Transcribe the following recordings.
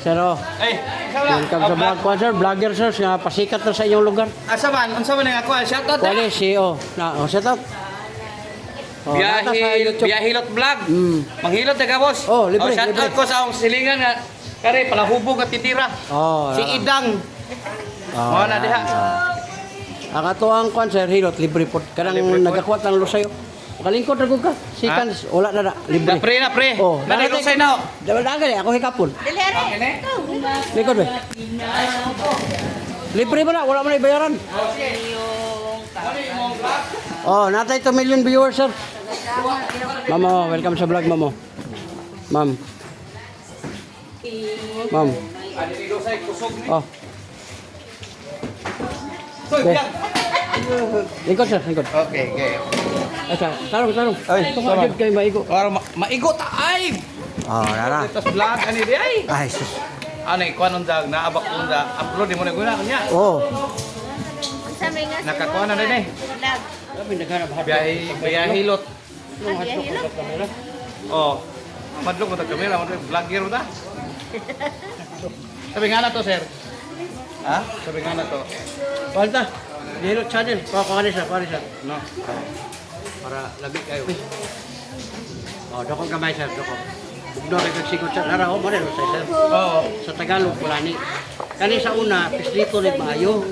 Sir, oh. Ay, Welcome sa vlog ko, sir. Vlogger, sir. Pasikat na sa inyong lugar. asa man nga ako, shoutout Kuwali, CEO. Shout out. Oh, nata sa YouTube. Biyahilot vlog. Mm. Manghilot na ka, boss. Oh, libre, shoutout libre. ko sa akong silingan nga. Kare, palahubog at titira. Oh, Si Idang. Mga na diha. Ang ato ang kwan, sir, hilot, libre po. Kanang Libre po. nagakuha ng lusayo. Kalingkod na ka. Sikan, wala na, libre. Na pre. Oh, Nanay say na. Dawal na gali, ako hikapon. Likod ba? Libre ba na? Wala mo na ibayaran. Oh, natay 2 million viewers, sir. Mamo, welcome sa vlog, mamo. Ma'am. Ma'am. Oh. Be. Likod, sir, likod. Okay. Asa, tarong. Ay, Tumagod kayo maigo. Para maigo ta ay. Oh, nara. Tas vlog ani di ay. Ay, sus. Ano ikuan undag naabak unda upload di mo na guna kanya. Oh. Nakakuha na din eh. Sabi naghanap Biyahilot. Biyahilot? Oh. Madlok mo ta kamera mo vlogger mo ta. Sabi nga na to, sir. Ha? Sabi nga na to. Palta. Hilot channel. Kuha siya. No. Para labi kayo. Oh, dokong kamay, sir, dokong. Bugno kay kagsikot sa laraw mo rin, sir. Oo. Sa Tagalog pula ni. Kani sa una, pislito ni maayo.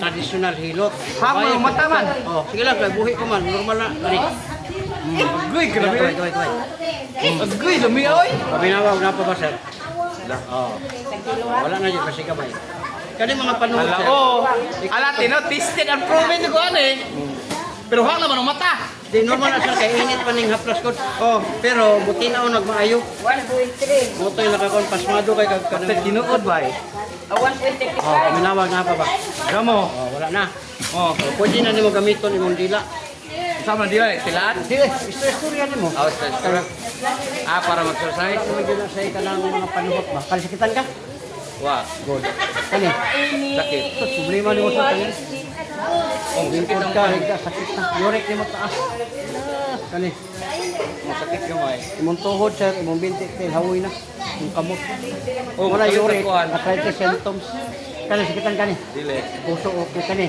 Traditional hilot. Hamo mata man. Oh, sige lang, kay buhi ko man, normal na. Kani. Agoy, grabe. Kaway. Agoy, lumi oy. Pabinawag na pa ba, sir? Oh. Wala na dyan kasi kamay. Kani mga panuhod, Ala sir. oh. Ala tino tested and proven ko ano eh. Pero hang naman ang mata. Di normal na sir, kay init pa ning haplas ko. Oh, pero buti na ako nagmaayo. 1.3. Motoy nakakon pasmado kay Kasi kagkanang. tinuod ba eh. 1.35. Oh, paminawag na pa ba? Gamo. Oh, wala na. Oh. Oh, pwede na nimo gamiton imong dila. Sama di ba? Tilaan. Dili, istorya nimo. Oh, stress. Para mag-exercise. Medyo na sa kanang mga panuhot ba? Kalisikitan ka? Wa. Good. Kani? Sakit. Ito, problema nimo sa kani. Oh, sakit Lingkod ang ka, higda, sakit na. Yorek nimo taas. Kani? sakit gamay. Imong tuhod sir, imong binti kay hawoy na. Yung kamot. Oh, Wala kalit yorek, ang kuhan. arthritis symptoms. Kani sakitan kani. Dili. Puso okay kani.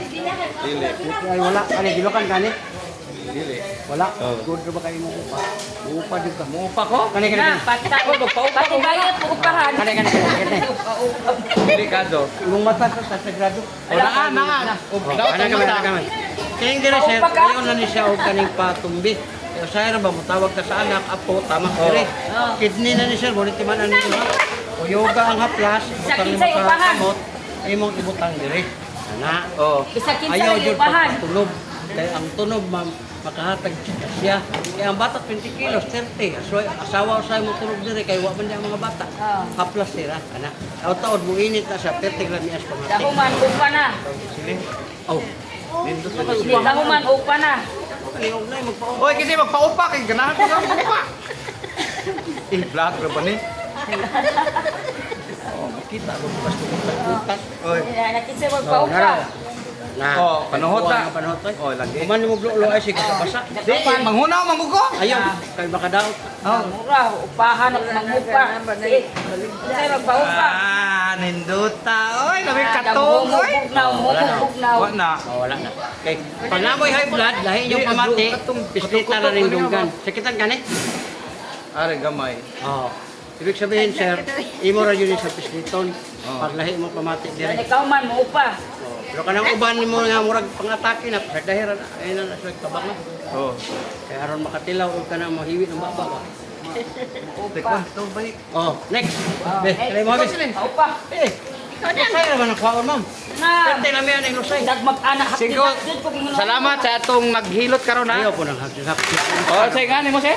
Dili. Ay wala kani gilokan kani. Dili. Wala. Oh. Good ra ba kayo mo upa? Upa jud ka. Mupa ko. Kani kani. Na, pati bayad po upahan. Kani. Dili kado. Imong mata sa sagrado. Wala na. Ana kami. Kaya dire sir, ayon na ni siya og kaning patumbi. Kaya saya ra ba mutawag ta sa anak apo tama dire. Kidney na ni sir, bonit man ani. O yoga ang haplas, butang ni Sakit sa upahan. kamot, imong ibutang dire. Ana. Oh. Bisakit sa Ayaw jud upahan. pagtunog. Kaya ang tunog ma'am makahatag siya. Kaya ang bata 20 kilos, 30. Asawa usay mo tunog dire kay wa man di ang mga bata. Haplas sira ana. Taod mo init na siya 30 grams pamati. Dahuman, upa na. Sili. Oh. Dahuman, upa na. Ayog na magpa. Oy, kasi magpaupa kay ganahan ko ng upa. Vlog ra ba ni? Oh, makita ko basta utak. Oy. Nakita mo pa upa. Na. Oh, panuhot na. Panuhot oy. Oh, lagi. Kuman mo glulo ay sig sa basa. Di, manghunaw manggugo. Ayaw kay makadaot. Mura, upahan at mangupa. Kasi magpaupa. Ninduta. Oy, labi katong. Oy. Bugnaw. Wa na. Oh, wala na. Kay pag namoy high blood, lahi yung pamati, pislita na rin dunggan. Sakitan ka ni? Are gamay. Oh. Ibig sabihin, sir, imo ra yun sa pisliton. Pag lahi mo pamati dire. Ikaw man, upa. Pero kanang uban nimo nga murag pangatake na sa dahira na ay na sa tabak na. Oh. Kaya aron makatilaw og kanang mahiwi ng baba ba. Tekwa to bay. Oh, next. Be, kay mo bis. Upa. Eh. Lusay naman ang kwaon, ma'am. Na, Pwede namin yan ang lusay. dagmag-anak. Sigo. Salamat sa atong naghilot karon Ayaw ha. po ng hapsi. Oh, say gani mo sir?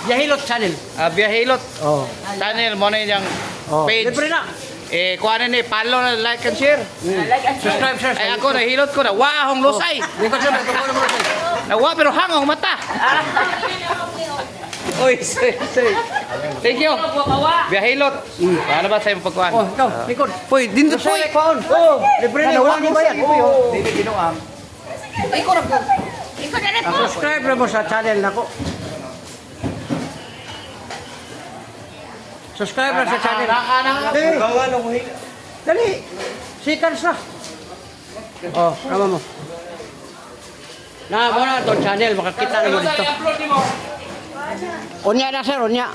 Yahilot channel. Biyahilot. Oh. Channel mo na yung Oh. page. Libre na. Kuha na ni follow, like and share. Like and share. Subscribe, sir. Ay ako nahilot ko na wa akong lusay. Lingkod sir, ito po naman lusay. Nawa pero hang ang mata. Oy, say. Thank you. Biyahilot. Paano ba sa'yo pagkuhan? Oh, ikaw, lingkod. Poy, dindot poy. Lusay kwaon. Oh, libre na. Wala ni bayad. Dili binuang. Ikaw na po. Ikaw na po. Subscribe na mo sa channel nako. Subscribe na sa channel. Hey! Dali! Seconds na. Oh, tama mo. Na, muna itong channel. Makakita na mo dito. I-upload mo. Unya na sir, unya.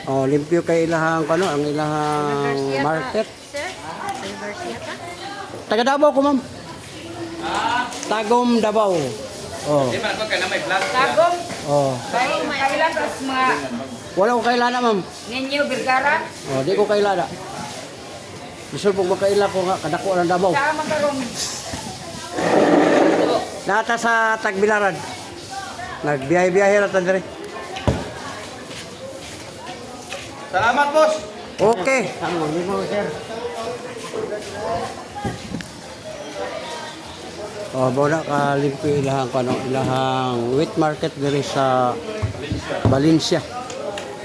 Oh, limpyo kay ilahang ano, ang ilahang market. Sir, Barcia ka? Taga Davao ko, ma'am. Tagum Davao. Oh. Di ba ako kaya na may vlog? Tagom. Oh. Kailan tas mga Wala ko kailala, ma'am. ninyo Vergara. Oh, di ko kailala. Gusto pong makaila ko nga kadako ng Davao. Sa makarong. Nata sa Tagbilaran. Nagbiyahe-biyahe na tandere. Salamat, boss. Okay. Tama, hindi mo, sir. Oh, bola ka limpyo ilahang kano, ilahang wheat market diri sa Valencia.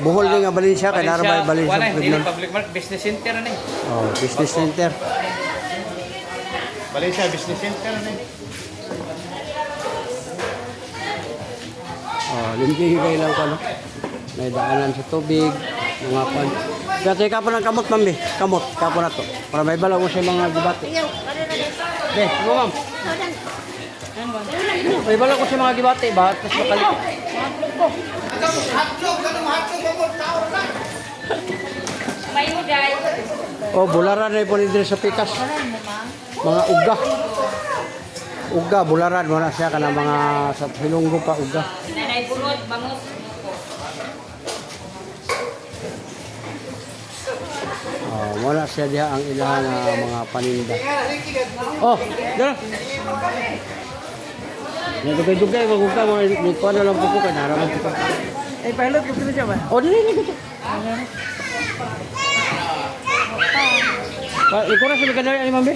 Buhol din nga Valencia kay narabay Valencia. Wala, hindi Pugnon. public market, business center na eh. Oh, business center. Valencia Business Center na eh. Oh, limpyo higay lang kano. May daanan sa tubig, mga pan. Dati ka pa ng kamot, ma'am. Kamot, kapo na to. Para may bala mo sa mga gibati. Iyaw, ano na dito? Be, mo ma'am. May bala ko sa mga gibati ba? Tapos makalik. May uday. Oh, bularan na po dito sa pikas. Mga uga. Uga, bularan mo na siya ka na mga sa Hilonggo pa uga. Nanay bunot, bangus. Oh, wala siya diha ang ilang mga paninda. Oh, dala. Nagdugay-dugay, magugka mo. Nikuha na lang po ko kay naraman ko. Ay, pilot ko siya ba? Oh, dali, dali. Ikaw na sa mga dali, ma'am, be.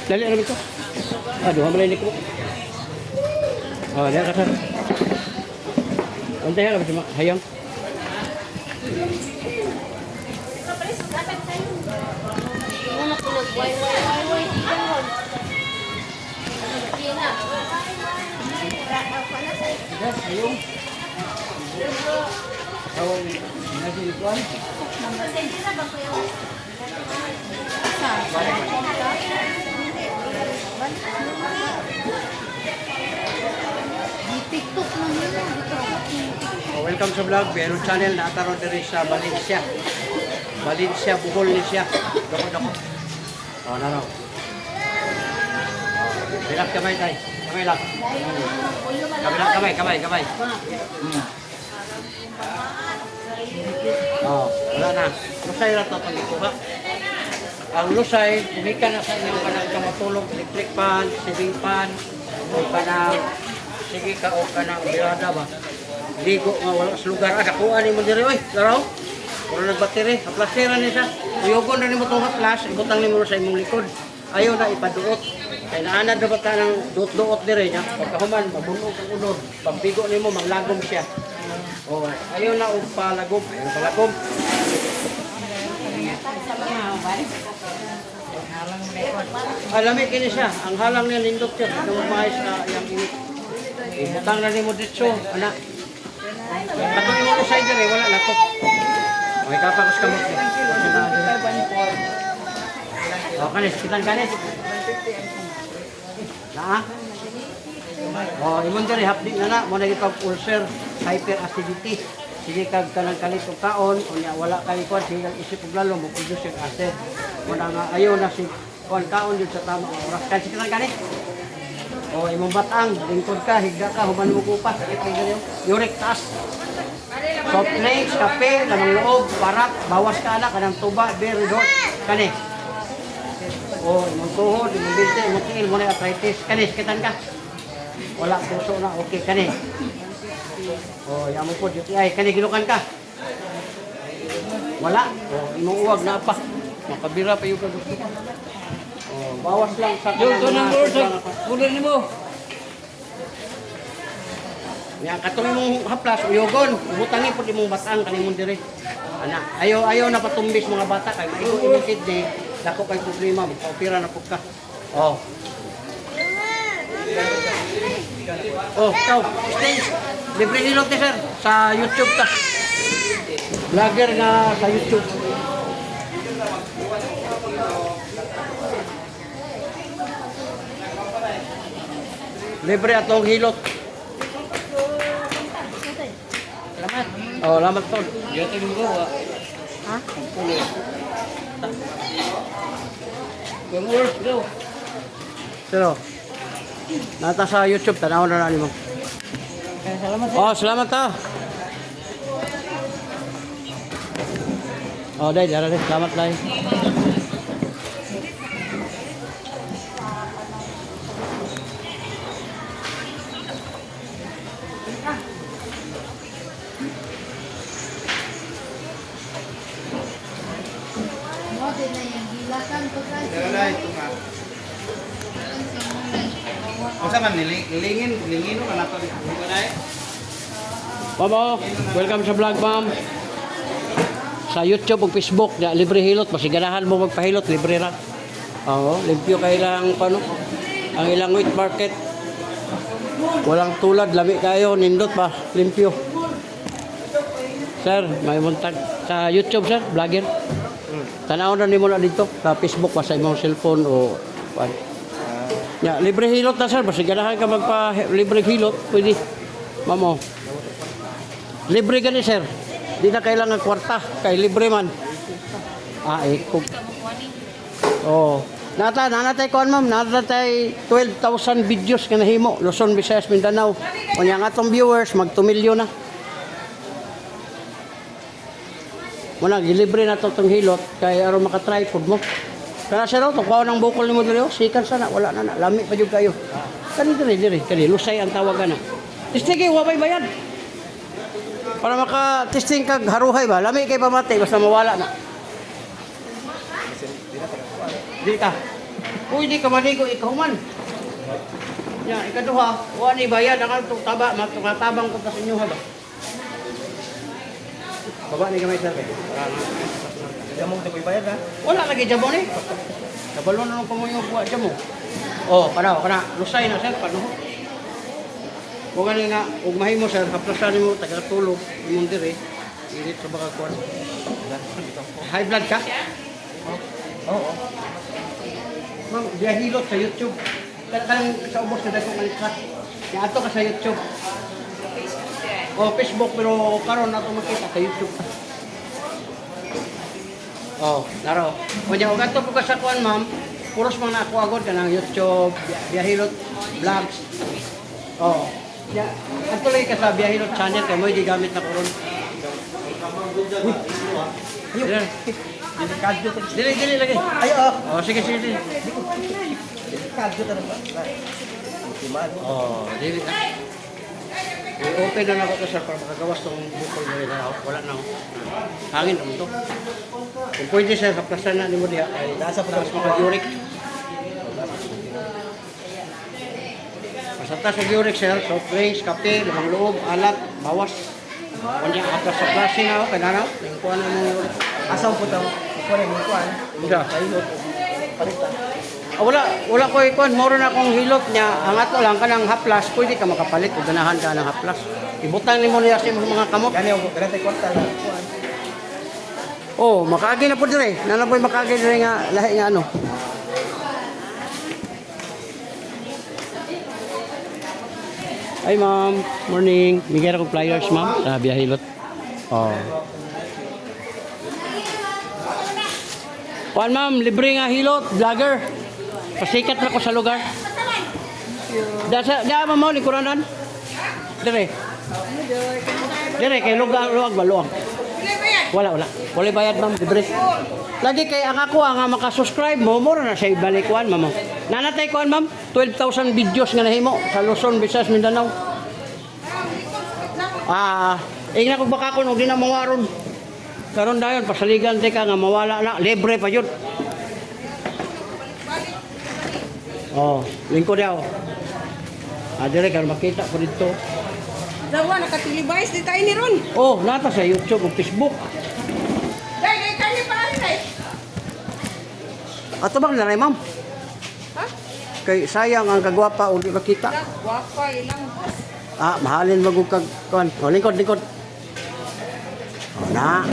Dali, ano ito? Aduh, hamilin ko. Oh, dia kasar. Antay lang cuma hayang. Una ko nag-wai-wai-wai-wai. Di na. Yes, hayong. Tawag nasi ikuan. TikTok na nila. Welcome sa vlog. Pero channel na ataron diri sa Valencia. Valencia, Bohol ni siya. Dako. Oh, naro. Bilak kamay tay. Kamay lang. Kamay. Oh, wala na. Lusay ra to pag ikuha. Ang lusay, umika na sa inyong kanang kamatulog, electric pan, ceiling fan, o kanang, sige ka o kanang birada ba. Ligo nga wala sa lugar. Nakuha ni mo diri, oy, laraw. Puro nagbateri, aplastera ni siya. Uyogon na ni mo itong haplas, ibutang ni mo sa imong likod. Ayaw na ipaduot. Kaya naanad na ba ka ng duot-duot diri niya. Pagkahuman, mabunog ang unod. Pagbigo ni mo, manglagom siya. O, ayaw na og palagom. Ayaw na palagom. Alamig kini siya. Ang halang niya lindot siya. Nung mahis na yung init. Ibutang na ni mo dito, anak. Katong mo ko side diri, wala na to. Okay, kapakos ka mo. O, kanis, kitang kanis. Na? O, imong diri, hapdi na na. Muna ipag ulcer, hyperacidity. Sige kag kanang kalit og kaon, unya wala kay kuan sige isip og lalo mo produce yung acid. Muna nga ayaw na si kuan kaon jud sa tamang oras. Kasi kitang kanis. O, imong batang, lingkod ka, higda ka, human mo kupas. Uric taas. Soft drinks, kape, lamang loob, parak, bawas ka na, kanang tuba, beer, resort, kani. O, imong tuhod, imong binte, imong tiil, muna arthritis, kanis, kitan ka. Wala, puso na, okay, kani. O, yamo po, UTI, kani, gilukan ka. Wala, o, imong uwag na pa. Makabira pa yung produkto ka. O, bawas lang sa Yung to ng ulo ni mo. Yang katong imong haplas uyogon, butangi pud imong batang kanimong diri. Ana, ayaw na patumbis mga bata kay maigo kidney, dako kay problema, opera na pud ka. Oh. Oh, tao, stage. Libre nilog ni sir sa YouTube ta. Vlogger nga sa YouTube. Libre atong hilot. Salamat. Oh, salamat tol. Dito yung gawa. Ha? Yung worst go. Pero nata sa YouTube tanaw na nani mo. Kaya salamat. Oh, salamat ta. Oh, dai, dara dai. Salamat dai. Mo din na yung gilakan ko guys. Dala ito nga. Kung man lingin ka na to. Bukan ay. Mamo, welcome sa vlog, ma'am. Sa YouTube ug Facebook, ya, libre hilot, masiganahan mo magpahilot, libre ra. Oo, limpyo kay lang ano, ang ilang wheat market. Walang tulad, lami kayo, nindot ba, limpyo. Sir, may muntag sa YouTube, sir, vlogger. Tanaw na nimo na dito sa Facebook pa sa imong cellphone o pan. Ya, libre hilot na, sir, masiganahan ka magpa libre hilot, pwede. Mamo. Libre gani, sir. Di na kailangan kwarta, kay libre man. Ah, kung... Oh. Nanatay ko ma'am, nanatay 12,000 videos ka nahimo, Luzon, Visayas, Mindanao. Kunya nga atong viewers, mag 2 million na. Muna, gilibre na itong hilot, kay aron maka-tripod mo. Kaya sir, itong kawan ng bukol ni mo dito, sikan sana, wala na, lami pa yung kayo. Kani diri, lusay ang tawagan na. Istige, wabay bayad. Para maka-testing kag haruhay ba? Lami kay pamati basta mawala na. Di ka. Uy, di ka maligo ikaw man. Ya, ikaduha, wa ni bayad ang atong taba, matukatabang ko ta sa inyo ha ba. Baba ni gamay sir kay. Jamong tayo bayad ha. Wala lagi jamo ni. Kabalo na nung pamuyo buwa jamo. Oh, kana lusay na sir panuho. Kung ano nga, ug mahimo sir, haplasan mo, taga-tulog, imong dire, init sa baka kuwan. High blood ka? Oo. Ma'am, biyahilot sa YouTube. Kanang sa ubos na dahil kong ka. Kaya ato ka sa YouTube. Facebook, pero karon na ito makita sa YouTube. Naro. Kung ato po ka sa kuwan, ma'am, puros mga nakuagod ka ng YouTube, biyahilot, vlogs. Ya, ato lagi ka sa Biyahilot channel kay mo di gamit na karon. Dili lagi. Ayo. Sige. Dili na. Open na ako to sir para makagawas tong bukol na wala na. Hangin naman to. Kung pwede sir, kaplasan na nimo diha ay nasa pagkas maka-uric. Masata sa uric sir, soft drinks, kape, limang loob, alat, bawas. Kunya atas sa klase na kay nanaw, ning kuan mo Asaw po daw. Kuan mo kuan. Uda. Hilot. Palita. Wala ko ikon, moro na akong hilot niya. Ang ato lang kanang haplas, pwede ka makapalit ug ganahan ka ng haplas. Ibutang nimo niya sa mga kamot. Gani ako, ganate kwarta na. Kuan. Oh, makaagi na po dire. Nanapoy makaagi dire nga lahi nga ano. Hi ma'am, morning. Bigyan ako flyers ma'am sa Biyahilot. Kuan ma'am, libre nga hilot, vlogger. Pasikat na ko sa lugar. Da mo likuran. Dire. Dire kay lugar ba luang. Wala. Wala bayad ma'am, libre. Lagi kay ang ako nga maka-subscribe mo na siya ibalikuan ma'am. Nanatay kuan ma'am, 12,000 videos nga nahimo sa Luzon, Visayas, Mindanao. Ingna ko baka kun og di na mawaron. Karon dayon pasaligan ka nga mawala na, libre pa yun. Lingkod daw. Dire kan makita ko dito. Dawa, nakatilibayas di tayo ni Ron. Nata sa YouTube ug Facebook. Dahil tayo pa rin. Ato bang nanay ma'am? Ha? Kay sayang ang kagwapa o di makita. Wapa, ilang boss. Mahalin magug kag kuan. Lingkod. Na.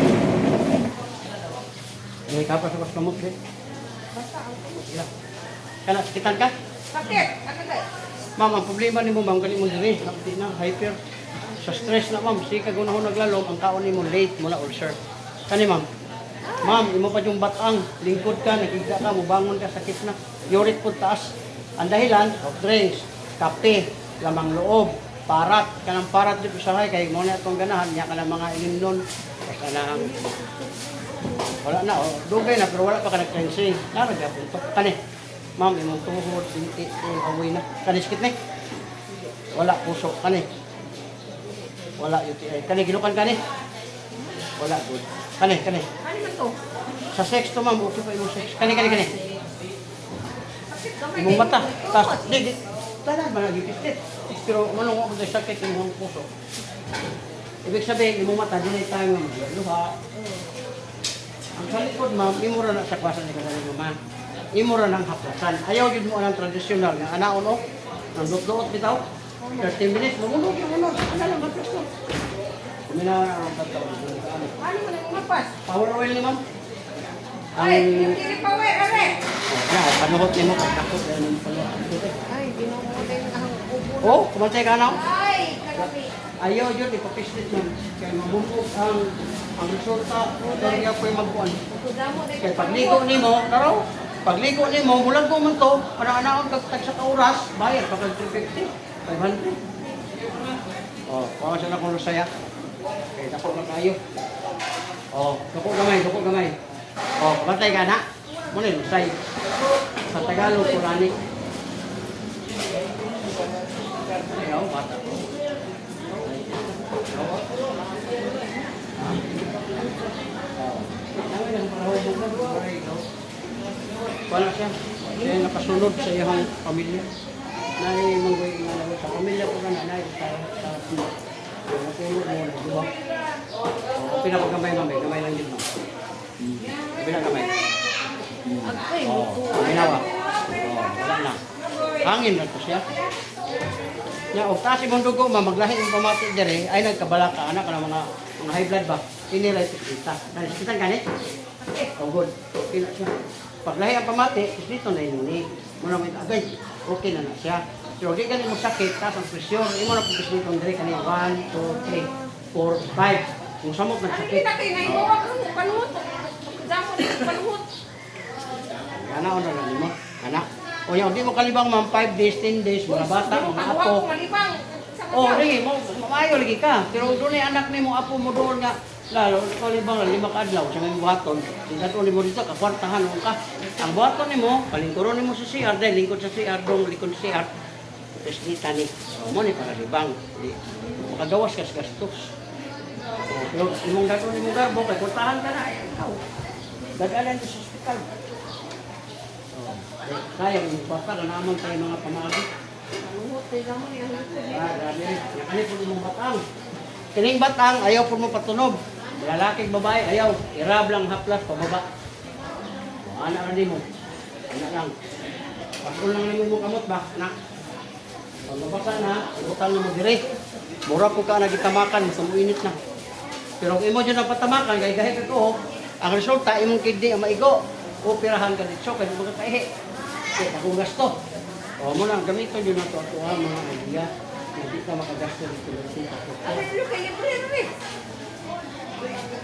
May kapas ako sa kamot, eh. Yeah. Kana, sakitan ka? Sakit. Ano day? Ma'am, ang problema ni mo, ma'am, kani mo diri, napti na, hyper. Sa stress na, ma'am, sige kung ako naglalom, ang kaon ni mo late mo na ulcer. Kani, ma'am. Ma'am, imo pa yung batang, lingkod ka, nakikita ka, mubangon ka, sakit na. Uric po taas. Ang dahilan, soft drinks, kape, lamang loob, parat. Kanang parat dito sa hay, kay mo na itong ganahan, niya ka ng mga ilinon. Basta na ang... Wala na, oh. Dugay na, pero wala pa ka nag-cleansing. Naragapon to. Kani, ma'am, imong tuhod, sinti, awoy na. Kani, skit na. Wala, puso. Kani. Wala, UTI. Kani, ginukan kani. Wala, good. Kani, kani. Ano man to? Sa sex to, ma'am, okay pa imong sex. Kani, kani, kani. Sakit gamay. Imong mata. Tas, di. Tanan ba nagipistit? Pero manong ako sa sakit imong puso. Ibig sabihin, imong mata, di na tayo nga magluha. Ang sa likod, ma'am, imura na sa kwasan ni kasali mo, ma'am. Imura ng haplasan. Ayaw yun mo ang tradisyonal nga anaon o. Ang dot-dot bitaw. 30 minutes, mamunod. Ano lang, haplas to. Kuminawa na ang tatawa. Ano man ang umapas? Power oil ni ma'am. Ay, yung kini power, are. Oh, panuhot ni mo, pagkakot. Ay, ginawa ang ubo. Oh, kumantay ka na. Ay, kagabi. Ayaw yun, ipapislit mo. Kaya mabungkot ang resulta. Kaya po yung magbuwan. Damo day. Kaya pagligo ni mo, taraw. Pagligo ni mo, mulang ko man to, para-anaon kag sa kauras, bayar, pagka 350, 500. Oh, kawa siya na kung saya. Okay, dako na kayo. Oh, dako gamay. Oh, bantay ka na. Muna yung lusay. Sa Tagalog, Kurani. Ayaw, bata. Wala siya. Siya yung nakasunod sa iyang pamilya. Nai manggoy nga sa pamilya ko na nai sa nasunod mo di ba? Pinapagamay gamay lang din mo. Pinagamay. Agay, Oh, ginawa. Oh, wala na. Hangin na to siya. Nya og taas imong dugo maglahi yung pamati dire ay nagkabalaka anak ka mga high blood ba. Inilay kita. Dali kita gani. Oh good. Okay na siya. Paglahi ang pamati, dito na yun muna may agay. Okay na siya. Pero di ganun mo sakit, taas ang presyon. Imo na pagkis dito dire kanina 1, 2, 3, 4, 5. Kung samot nagsakit. Kita kay na ibawa kang panuhot. Damo day panuhot. Ana ono na mo. Ana. O yung di mo kalibang ma'am 5 days, 10 days, mga bata, mga apo. Malibang. Oh, ringi mo, maayo lagi ka. Pero doon ay anak ni mo, apo mo doon nga. Lalo, kalibang na 5 adlaw, sa may buhaton. Dato ni mo dito, kakwartahan mo ka. Ang buhaton ni mo, palingkuron ni mo sa CR, dahil lingkod sa CR, dong likod sa CR. Tapos dita ni, mo ni para libang. Makagawas ka sa gastos. Pero imong dato ni mo garbo, kay kwartahan ka na, ay ikaw. Dagalan sa hospital. Kaya yung basta na naman tayo mga pamagi. Panuhot day damo ni ang likod. Grabe. Nakani po mong batang. Kining batang, ayaw po mo patunog. Lalaking babae, ayaw. Irab lang haplas, pababa. O, anak na mo. Anak lang. Pasul lang namin mo kamot ba? Anak. Pagmabasa na, utang na mo dire. Mura po ka nagitamakan, sa muinit na. Pero kung imo dyan ang patamakan, kaya kahit ito, ang resulta, imong kidney ang maigo. Operahan ka dito, kaya mga kaihi. Kaya akong gasto. O mo lang, gamito yun na ito at mga idea. Hindi ka makagasto dito. Ay, look kay libre re.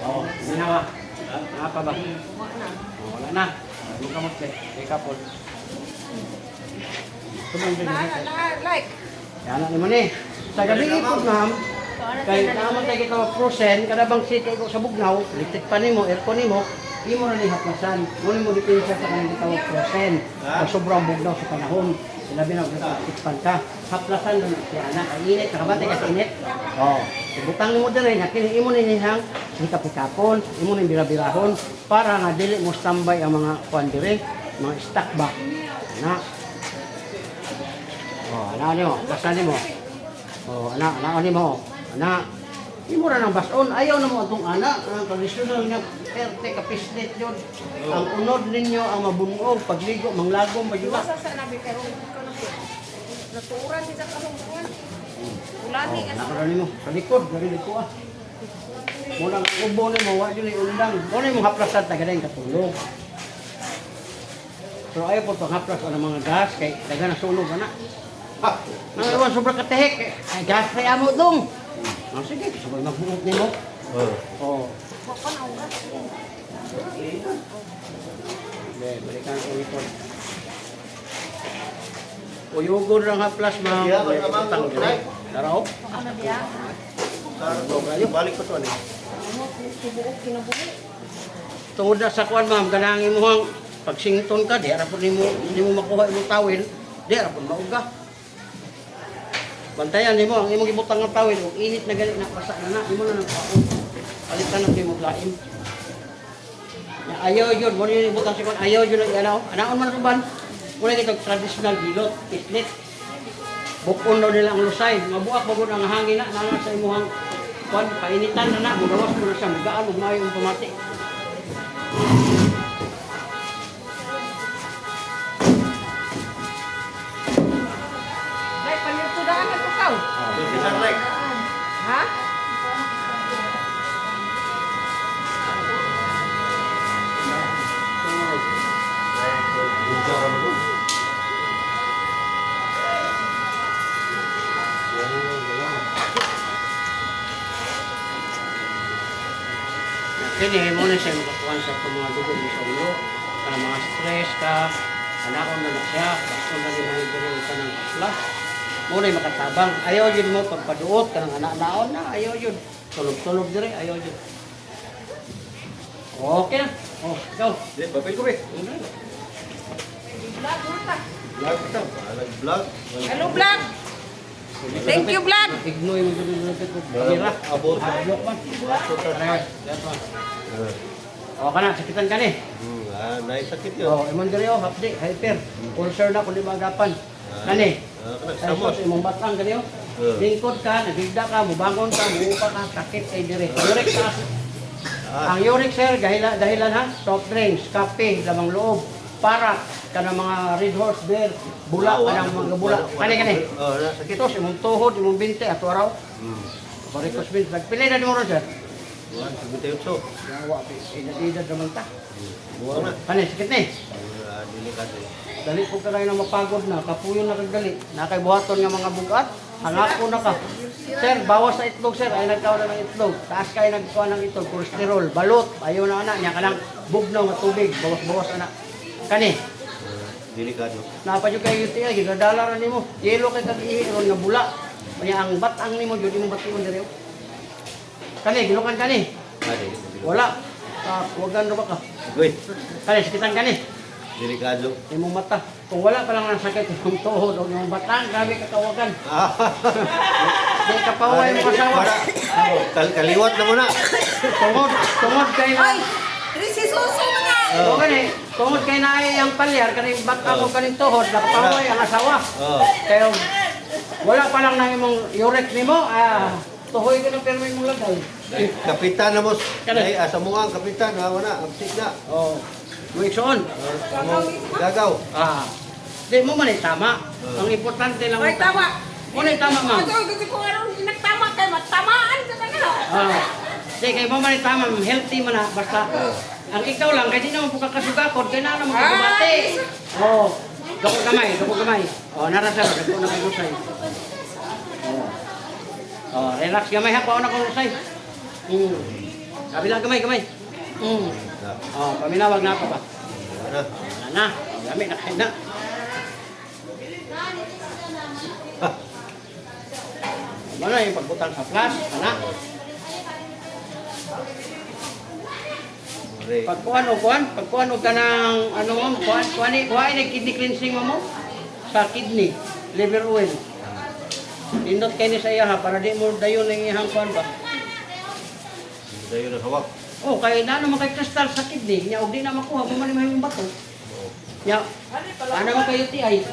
Oo, ginawa. Nga pa ba? Wala na. Huwag ka mot, kay kapol. Tumang din Like. Yan na naman eh. Sa gabi ipod, ma'am, kay naman tayo kita frozen, kada bang city ko sa bugnaw, electric pa nimo, aircon nimo, imo na ni haplasan. Muna mo dipinsa sa kanang gitawag frozen. Kung sobrang bugnaw sa panahon, sinabi na nagkakitpan ka. Haplasan na siya anak. Ang init, nakabantay ka sa init. Oo. Ibutang mo din rin, nakinig imo ninihang, sikapikapon, imo ning birabirahon, para nga dili mo standby ang mga kuan dire, mga stock ba. Na. Oh, ana mo, basta mo. Oh, ana mo. Ana. Imo ra nang bason, ayaw na mo atong ana, ang traditional nga perte kapisnet yon. Ang unod ninyo ang mabunog, pagligo, manglagom ba yun? Sa nabi pero naturan di sa kahong kuan. Ulani Nakarani mo, sa likod, gari dito ah. Muna ang ubo ni mo, wala yun yung undang. Muna yung haplasan, taga na yung katulog. Pero ayaw po itong haplas o ng mga gas, kay taga na sunog na. Nang iwan sobrang katehek, ay gas kaya mo dong. Sige, sabay magbuot ni mo. Oo. Balikan ko ito. Uyugon lang haplas, mga utang dito. Taraw. Balik ko to ano. Tungod na sa kuan ma'am, kanangin mo ang pagsington ka, di arapon ni mo makuha imong tawil, di arapon mauga. Bantayan nimo ang imong ibutang nga tawil, ug init na gali na pasa na imo na nang kaon. Palitan na imong lain. Ya ayaw yun, mo ni ibutang sikon, ayaw yun ang ano, anaon man ruban. Muna kitong traditional bilot, islit. Bukon daw nila ang lusay, mabuak bagod ang hangin na nana sa imong kuan, painitan na na, mugawas mo na siya, mugaan ug maayo ang pamati. Dai, panirtudaan na tukaw. Ha? Kini mo na siya makakuha sa mga dugo mo sa ulo, para mga stress ka, anakon na siya, basta na rin mga gano'n ka ng aslas. Mo na makatabang, ayaw yun mo pagpaduot ka ng anak-naon na, ayaw yun. Tulog-tulog dire, ayaw yun. Okay na. Oh, ikaw. Papel ko be. Vlog, mata. Vlog ito. Vlog. Hello, vlog. Thank you, vlog. Ignoy mo dito ko. Kamera. Abot. Abot man. O ka na, sakitan ka ni. Naisakit yun. O, imong diri o, hapdi, hyper. Ulcer na kung di magapan. Kani. Ay, sos, imong batang kani o. Lingkod ka, nagigda ka, mubangon ka, muupa ka, sakit kay diri. Uric ka. Ang uric sir, dahilan ha, soft drinks, kape, lamang loob, parak, kanang mga red horse beer, bula, kanang mga bula. Kani. Sakit. Tos, imong tuhod, imong binte, ato araw. Barikos bin, nagpili na di mo ron sir. 78. Yawa, edad naman ta. Buwan na. Kani, sakit ni. Delikado. Dali ko ka na mapagod na, kapuyon na kagali. Nakay buhaton nga mga bugat, hangako na ka. Sir, bawas sa itlog sir, ay nagkaw na ng itlog. Taas kayo nagkuha ng itlog, cholesterol, balot, ayaw na anak, niya ka lang bugnaw nga tubig, bawas-bawas anak. Kani, Delikado. napadyo kayo UTI, gigadala na nimo. Yelo kay kag-ihiron nga bula. Kaya ang batang nimo, yun mo batiin diri. Kani, ginukan kani. Wala. Wagan na ba ka? Wait. Kani, sakitan kani. Delikado. Imong mata. Kung wala pa lang ang sakit, imong tuhod o imong batang, grabe katawagan. Di ka pa huwag mo kasawa. Kaliwat na muna. Tungod kay na. Ay, Risi suso na. O gani, tungod kay na ay ang palyar, kaning batang o kaning tuhod, nakapaway ang asawa. Kaya wala pa lang na imong uric nimo, tuhoy ka ng permi mong lagay. Kapitan na mo. Ay, asa mo nga ang kapitan. Wala, absik na. O, muiksoon. Gagaw. Di mo man ay tama. Ang importante lang. Ay, tama. Muna ay tama, ma'am. Ito, kasi kung ano, nagtama kayo, matamaan ka na nga. Di, kay mo man ay tama, ma'am. Healthy man na. Basta, ang ikaw lang, kaya di naman po kakasugakod, kaya na naman kakabati. Oo. Dako gamay. O, narasar, dako na kayo sa'yo. Oh, relax gamay ha, pauna ko usay. Kabila gamay. Oh, paminawag na pa ba? Wala na. Gamit na kayo na. Ano na yung pagbutang sa flash? Ana? Pagkuhan o ka ng ano mo, kuhan yung kidney cleansing mo sa kidney, liver oil. Indot kayo ni sa iya ha, para di mo dayon ng iyang kuhan ba? Dayo na hawak. Oh, kaya na naman kay kristal sa kidney, niya og di na makuha kung mali yung bato. Ya, ano man kayo ti ay?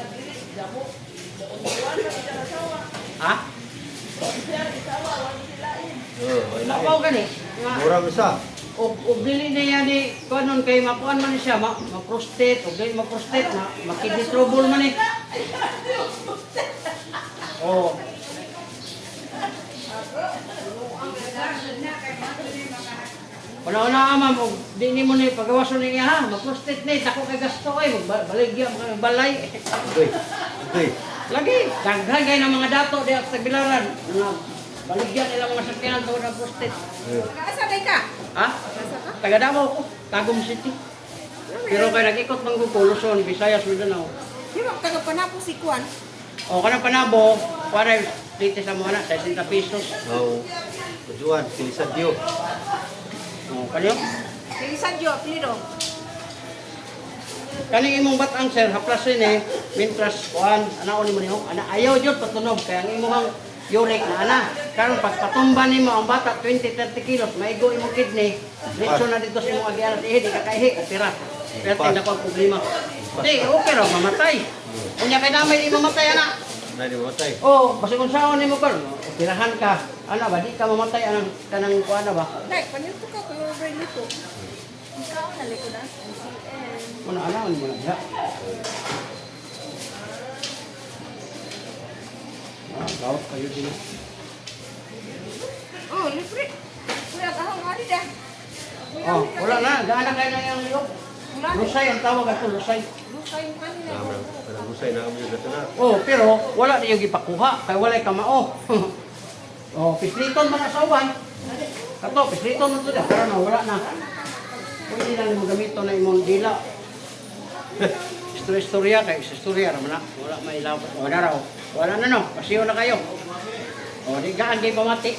Ha? Mapaw gani. Murang isa. Og dili na yan ni kuanon kay makuan man siya, ma-prostate, og dili ma-prostate na makidney trouble man eh. Oh. Una-una ma'am, og di ni mo ni pagawason niya ha. Mag-prostate ni, dako kay gasto kay baligya mga balay. Uy. Uy. Lagi, daghan kay ng mga dato di sa bilaran. Mga baligya nila mga sakyanan tungod ang prostate. Nag-asa day ka? Ha? Nasa ka? Taga Davao ko, Tagum City. Pero kay nag-ikot man ko Luzon, Visayas, Mindanao. Di ba tagapanapo si Kwan? O kanang panabo, para dito sa mga na, 60 pesos. Oh. Tujuan, pilisan Dio. O kanyo? Sige Sadyo, apelido. Kaning imong batang sir, haplasin eh, mintras kuan, anaon nimo niyo? Ana ayaw jud patunog kay ang imong uric na ana. Karon pag patumba nimo ang bata 20-30 kilos, maigo imong kidney. Diretso na dito sa imong agian at di ka kaihi opera. Pero tinda ko ang problema. Di, okay raw mamatay. Unya kay namay di mamatay ana. Na di matay. Oh, basta kung saan nimo karon, operahan ka. Ana ba di ka mamatay anang kanang kuan na ba? Dai, panito ka kung over nito. Ikaw na liko na. Ano anaon mo na diha? Bawat kayo din. Oh, libre. Kuya, kahang hari dah. Oh, wala na, gaana kayo na yung liyok. Wala. Lusay ang tawag ato, lusay. Lusa yung kanina. Parang usay na kami dito na. Oh, pero wala na yung ipakuha, kaya walay kamao. Oh, pisliton man asawan. Kato, pisliton man to da, pero na wala na. Pwede lang mo gamito na imong dila. Istorya kay istorya ra man na. Wala mailaw. Wala raw. Wala na no, pasiyo na kayo. Oh, di gaan kay pamati.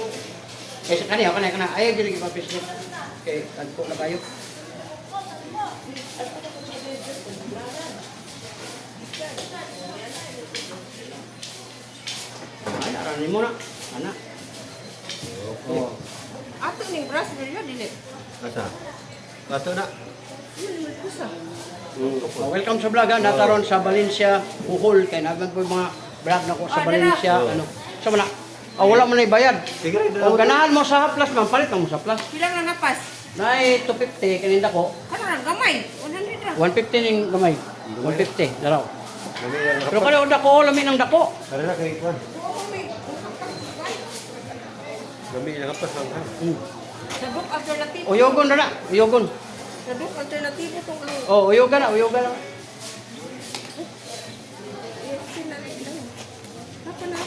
Kaya sa kaniya, ayaw dili ipapislit. Okay, tagpo na kayo. Ay, aranin mo na. Anak. Oh. Ato ning brass nila dili. Asa? Kato na. Yun, kusa. Oh, welcome sa vlog ha. Nataron sa Valencia, Bohol. Kaya naman po yung mga vlog na ko sa Valencia. Ano? So, mana? Wala mo na ibayad. Sige rin. O ganahan mo sa haplas, ma'am. Palit mo sa haplas. Pila na napas? Nay, 250, kaninda ko. Ano na gamay? 100 ra. 150 ning gamay. 150, daraw. Lami lang. Pero kayo dako, lami ng dako. Tara na kay Kwan. Oo, may. Lami lang kapas lang ha. Sadok alternatibo. Uyogon na na, uyogon. Sadok alternatibo tong ano. Oh, uyogan na, uyogan na. Apa na?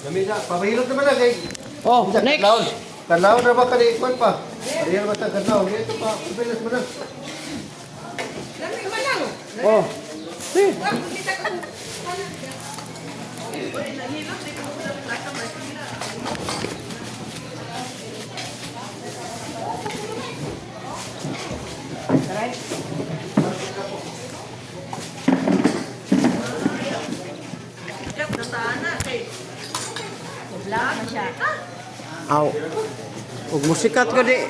Lami na. Papahilot naman na kay. Oh, next. Kadlawon na ba ka ni Kwan pa? Ariyan ba ta kadlawon? Ito pa. Pipilas mo na. Lami manang. Oh. Si. Wag kita ka. Aw. Ug musikat ka di.